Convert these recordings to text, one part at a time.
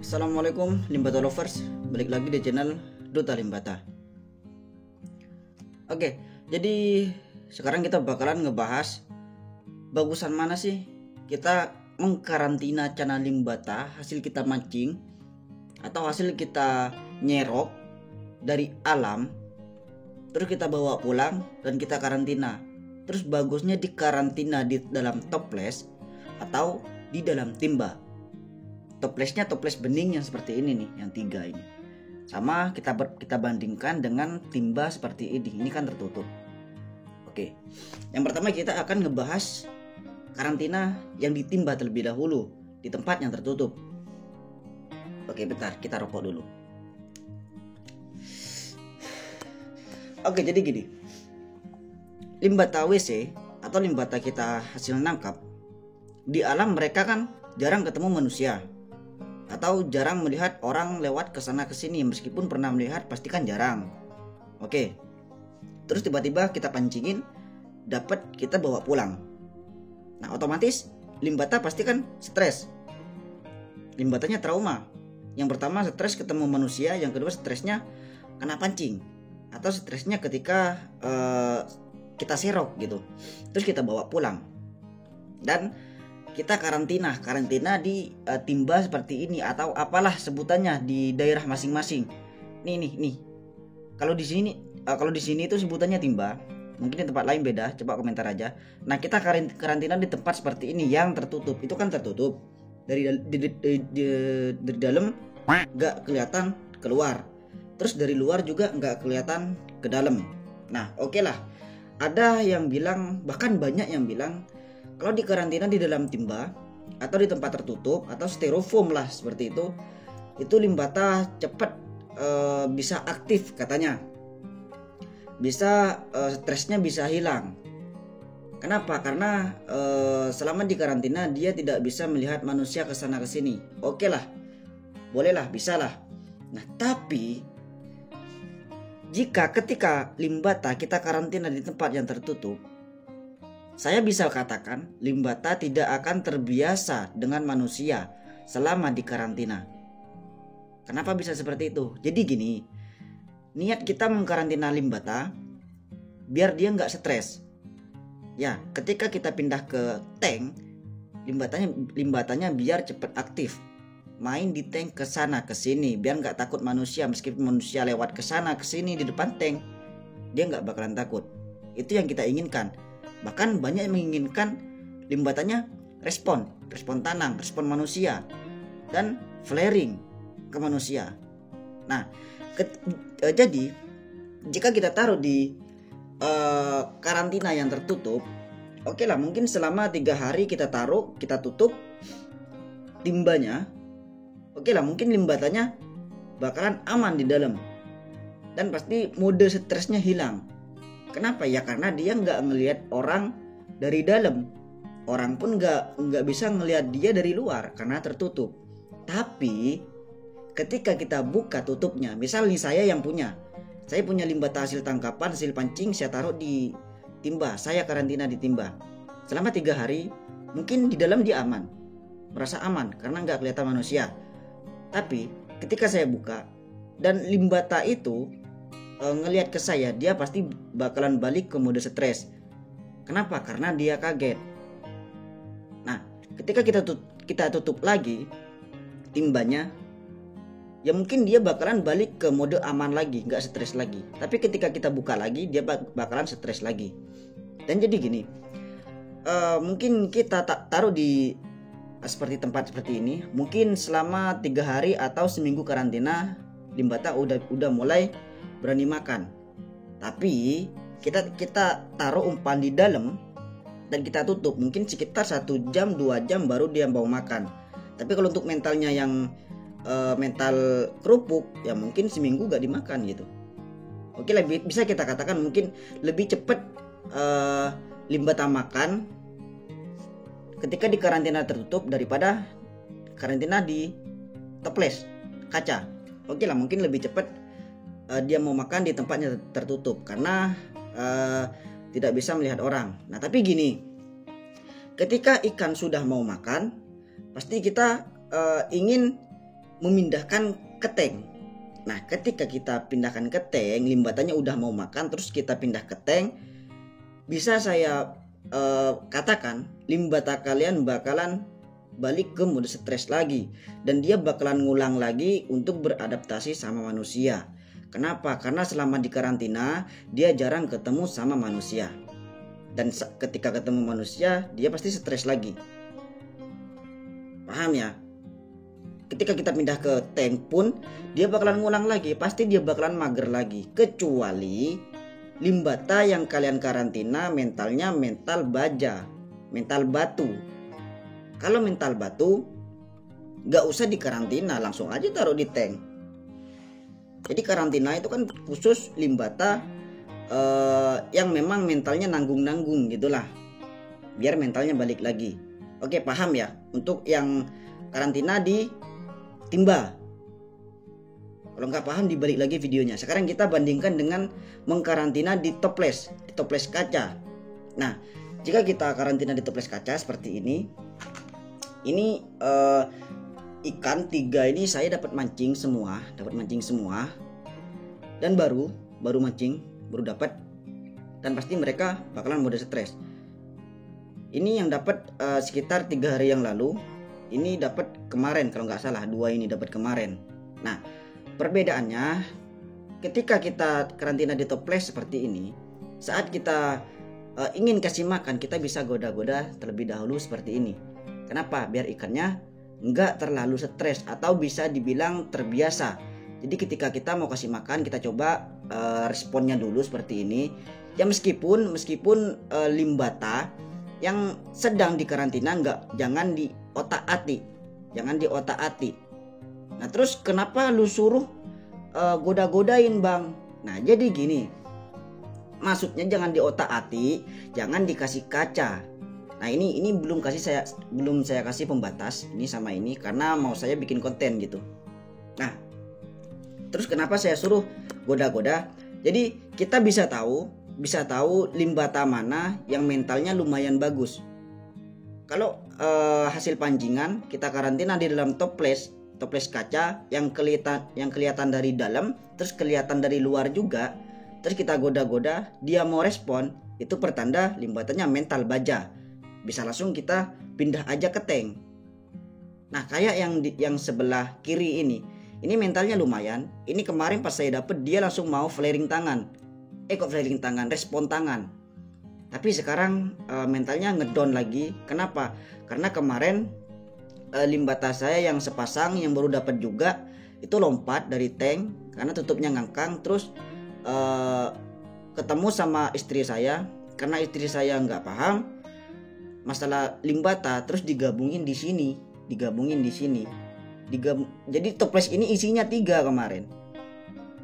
Assalamualaikum Limbata Lovers, balik lagi di channel Duta Limbata. Oke, jadi sekarang kita bakalan ngebahas bagusan mana sih kita mengkarantina cana limbata hasil kita mancing atau hasil kita nyerok dari alam, terus kita bawa pulang dan kita karantina. Terus bagusnya di karantina di dalam toples atau di dalam timba. Toplesnya toples bening yang seperti ini nih, yang 3 ini. Sama kita bandingkan dengan timba seperti ini. Ini kan tertutup. Oke. Yang pertama kita akan ngebahas karantina yang di timba terlebih dahulu, di tempat yang tertutup. Oke, bentar, kita rokok dulu. Oke, jadi gini. Limbata WC atau limbata kita hasil nangkap, di alam mereka kan jarang ketemu manusia atau jarang melihat orang lewat ke sana ke sini, meskipun pernah melihat pasti kan jarang. Oke. Terus tiba-tiba kita pancingin, dapat, kita bawa pulang. Nah, otomatis limbata pasti kan stres. Limbatanya trauma. Yang pertama stres ketemu manusia, yang kedua stresnya kena pancing atau stresnya ketika kita serok gitu. Terus kita bawa pulang. Dan kita karantina di timba seperti ini atau apalah sebutannya di daerah masing-masing. Nih. Kalau di sini itu sebutannya timba. Mungkin di tempat lain beda, coba komentar aja. Nah, kita karantina di tempat seperti ini yang tertutup. Itu kan tertutup. Dari dalam nggak kelihatan keluar. Terus dari luar juga nggak kelihatan ke dalam. Nah, oke lah. Ada yang bilang, bahkan banyak yang bilang, kalau dikarantina di dalam timba atau di tempat tertutup atau styrofoam lah seperti itu limbata cepat bisa aktif katanya. Bisa stresnya bisa hilang. Kenapa? Karena selama dikarantina dia tidak bisa melihat manusia ke sana ke sini. Oke lah. Bolehlah, bisalah. Nah, tapi jika ketika limbata kita karantina di tempat yang tertutup, saya bisa katakan limbata tidak akan terbiasa dengan manusia selama di karantina. Kenapa bisa seperti itu? Jadi gini, niat kita mengkarantina limbata biar dia nggak stres. Ya, ketika kita pindah ke tank, limbatanya biar cepat aktif. Main di tank ke sana ke sini biar nggak takut manusia, meskipun manusia lewat ke sana ke sini di depan tank, dia nggak bakalan takut. Itu yang kita inginkan. Bahkan banyak yang menginginkan limbatanya respon tanang, respon manusia, dan flaring ke manusia. Nah, jadi jika kita taruh di karantina yang tertutup, oke lah, mungkin selama 3 hari kita taruh, kita tutup timbanya, oke lah, mungkin limbatanya bakalan aman di dalam dan pasti mode stresnya hilang. Kenapa? Ya karena dia nggak ngelihat orang dari dalam. Orang pun nggak bisa ngelihat dia dari luar karena tertutup. Tapi ketika kita buka tutupnya, misal nih saya punya limbata hasil tangkapan, hasil pancing, saya taruh di timba, saya karantina di timba selama 3 hari. Mungkin di dalam dia aman, merasa aman karena nggak kelihatan manusia. Tapi ketika saya buka dan limbata itu ngelihat ke saya, dia pasti bakalan balik ke mode stres. Kenapa? Karena dia kaget. Nah, ketika kita tutup lagi timbanya, ya mungkin dia bakalan balik ke mode aman lagi, nggak stres lagi. Tapi ketika kita buka lagi, dia bakalan stres lagi. Dan jadi gini, mungkin kita taruh di seperti tempat seperti ini, mungkin selama 3 hari atau seminggu karantina, limbata udah mulai berani makan. Tapi kita taruh umpan di dalam dan kita tutup mungkin sekitar 1 jam 2 jam baru dia mau makan. Tapi kalau untuk mentalnya yang mental kerupuk, ya mungkin seminggu gak dimakan gitu. Oke, lebih bisa kita katakan mungkin lebih cepat limbata makan ketika di karantina tertutup daripada karantina di toples kaca. Oke lah, mungkin lebih cepat dia mau makan di tempatnya tertutup karena tidak bisa melihat orang. Nah, tapi gini, ketika ikan sudah mau makan, pasti kita ingin memindahkan ke tank. Nah, ketika kita pindahkan ke tank, limbatanya udah mau makan, terus kita pindah ke tank, bisa saya katakan limbata kalian bakalan balik ke mode stres lagi, dan dia bakalan ngulang lagi untuk beradaptasi sama manusia. Kenapa? Karena selama di karantina dia jarang ketemu sama manusia, dan ketika ketemu manusia dia pasti stres lagi. Paham ya? Ketika kita pindah ke tank pun dia bakalan ngulang lagi, pasti dia bakalan mager lagi. Kecuali limbata yang kalian karantina mentalnya mental baja, mental batu. Kalau mental batu gak usah dikarantina, langsung aja taruh di tank. Jadi karantina itu kan khusus limbata yang memang mentalnya nanggung-nanggung gitulah, biar mentalnya balik lagi. Oke, paham ya? Untuk yang karantina di timba. Kalau nggak paham dibalik lagi videonya. Sekarang kita bandingkan dengan mengkarantina di toples kaca. Nah, jika kita karantina di toples kaca seperti ini ikan 3 ini saya dapat mancing semua, dan baru mancing, baru dapat, dan pasti mereka bakalan mode stres. Ini yang dapat sekitar 3 hari yang lalu. Ini dapat kemarin kalau nggak salah, 2 ini dapat kemarin. Nah, perbedaannya ketika kita karantina di toples seperti ini, saat kita ingin kasih makan, kita bisa goda-goda terlebih dahulu seperti ini. Kenapa? Biar ikannya nggak terlalu stres atau bisa dibilang terbiasa. Jadi ketika kita mau kasih makan, kita coba responnya dulu seperti ini. Ya meskipun limbata yang sedang dikarantina jangan diotak-atik. Nah, terus kenapa lu suruh goda-godain, Bang? Nah, jadi gini. Maksudnya jangan diotak-atik, jangan dikasih kaca. Nah, ini belum saya kasih pembatas ini sama ini karena mau saya bikin konten gitu. Nah, terus kenapa saya suruh goda-goda? Jadi kita bisa tahu limbata mana yang mentalnya lumayan bagus. Kalau hasil pancingan kita karantina di dalam toples kaca yang kelihatan dari dalam, terus kelihatan dari luar juga, terus kita goda-goda, dia mau respon, itu pertanda limbatanya mental baja. Bisa langsung kita pindah aja ke tank. Nah, kayak yang sebelah kiri ini mentalnya lumayan. Ini kemarin pas saya dapet dia langsung mau flaring tangan. Respon tangan. Tapi sekarang mentalnya ngedown lagi. Kenapa? Karena kemarin limbata saya yang sepasang yang baru dapat juga itu lompat dari tank karena tutupnya ngangkang, terus ketemu sama istri saya. Karena istri saya nggak paham masalah limbata, terus digabungin di sini. Jadi toples ini isinya 3 kemarin.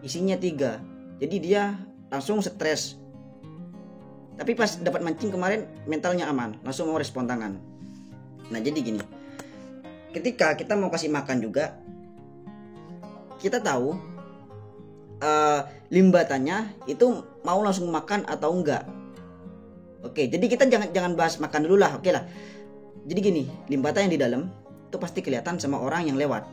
Jadi dia langsung stres. Tapi pas dapat mancing kemarin mentalnya aman, langsung mau respon tangan. Nah, jadi gini. Ketika kita mau kasih makan juga, kita tahu limbatanya itu mau langsung makan atau enggak. Oke, jadi kita jangan bahas makan dulu lah, oke lah. Jadi gini, limbata yang di dalam itu pasti kelihatan sama orang yang lewat.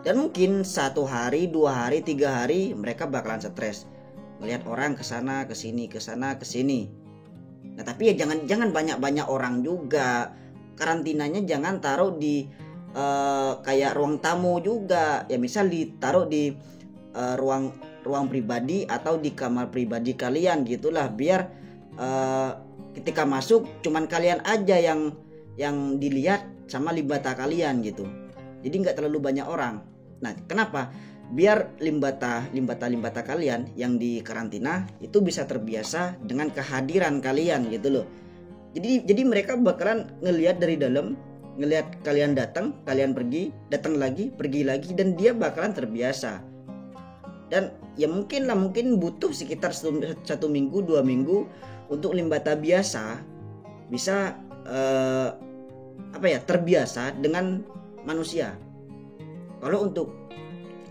Dan mungkin 1 hari, 2 hari, 3 hari mereka bakalan stres melihat orang kesana kesini. Nah, tapi ya jangan banyak orang juga. Karantinanya jangan taruh di kayak ruang tamu juga. Ya misal ditaruh di ruang pribadi atau di kamar pribadi kalian gitulah, biar ketika masuk cuman kalian aja yang dilihat sama limbata kalian gitu. Jadi nggak terlalu banyak orang. Nah, kenapa? Biar limbata kalian yang di karantina itu bisa terbiasa dengan kehadiran kalian gitu loh. Jadi mereka bakalan ngelihat dari dalam, ngelihat kalian datang, kalian pergi, datang lagi, pergi lagi, dan dia bakalan terbiasa. Dan ya mungkin butuh sekitar 1 minggu, 2 minggu untuk limbata biasa bisa terbiasa dengan manusia. Kalau untuk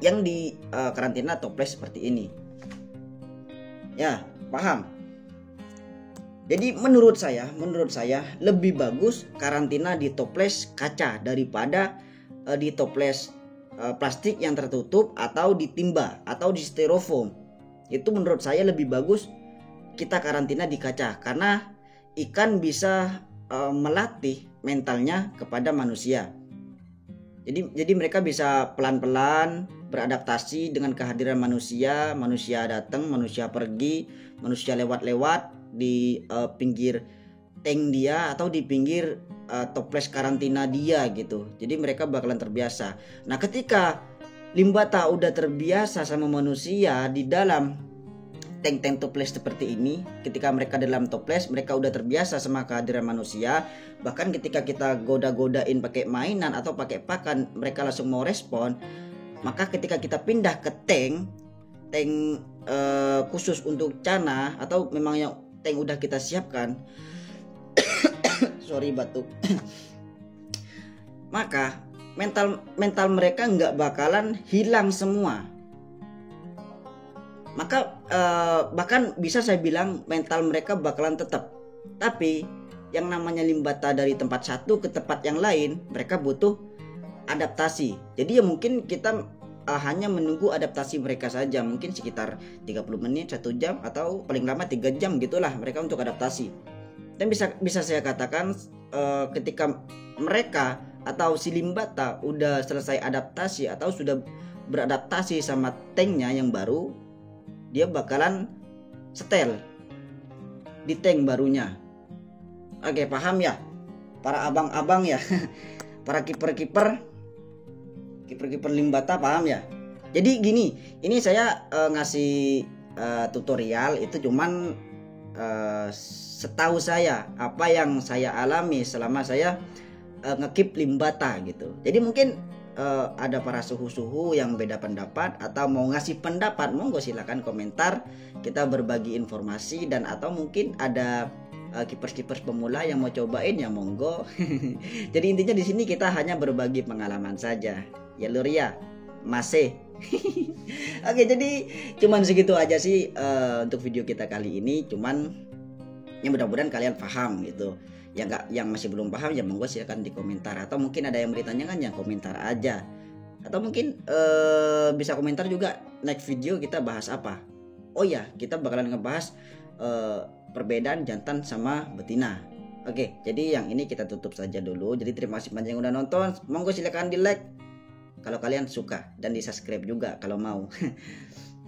yang di karantina toples seperti ini, ya paham. Jadi menurut saya lebih bagus karantina di toples kaca daripada di toples plastik yang tertutup atau di timba atau di styrofoam. Itu menurut saya lebih bagus kita karantina di kaca, karena ikan bisa melatih mentalnya kepada manusia. Jadi mereka bisa pelan-pelan beradaptasi dengan kehadiran manusia. Manusia datang, manusia pergi, manusia lewat-lewat di pinggir tank dia atau di pinggir toples karantina dia gitu. Jadi mereka bakalan terbiasa. Nah, ketika limbata udah terbiasa sama manusia di dalam tank-tank toples seperti ini, ketika mereka dalam toples, mereka udah terbiasa sama kehadiran manusia. Bahkan ketika kita goda-godain pakai mainan atau pakai pakan, mereka langsung mau respon. Maka ketika kita pindah ke tank khusus untuk cana, atau memang yang tank udah kita siapkan, sorry batuk, maka mental mereka nggak bakalan hilang semua. Maka bahkan bisa saya bilang mental mereka bakalan tetap. Tapi yang namanya limbata dari tempat satu ke tempat yang lain, mereka butuh adaptasi. Jadi ya mungkin kita hanya menunggu adaptasi mereka saja. Mungkin sekitar 30 menit, 1 jam, atau paling lama 3 jam gitulah mereka untuk adaptasi. Dan bisa saya katakan ketika mereka atau si limbata udah selesai adaptasi atau sudah beradaptasi sama tanknya yang baru, dia bakalan setel di tank barunya. Oke, paham ya para abang-abang ya? Para kiper limbata, paham ya? Jadi gini, ini saya ngasih tutorial itu cuman setahu saya apa yang saya alami selama saya ngekip limbata gitu. Jadi mungkin ada para suhu-suhu yang beda pendapat atau mau ngasih pendapat, monggo silakan komentar, kita berbagi informasi. Dan atau mungkin ada keepers pemula yang mau cobain, ya monggo. Jadi intinya di sini kita hanya berbagi pengalaman saja ya lur ya, masih. Oke, jadi cuman segitu aja sih untuk video kita kali ini. Cuman ya mudah-mudahan kalian paham gitu. Yang masih belum paham ya monggo silakan di komentar, atau mungkin ada yang bertanyakan ya komentar aja, atau mungkin bisa komentar juga next video kita bahas apa. Oh ya, kita bakalan ngebahas perbedaan jantan sama betina. Oke, jadi yang ini kita tutup saja dulu. Jadi terima kasih banyak yang udah nonton. Monggo silakan di like kalau kalian suka, dan di subscribe juga kalau mau.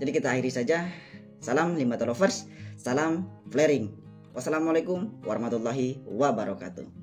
Jadi kita akhiri saja. Salam limbata lovers, salam flaring. Wassalamualaikum warahmatullahi wabarakatuh.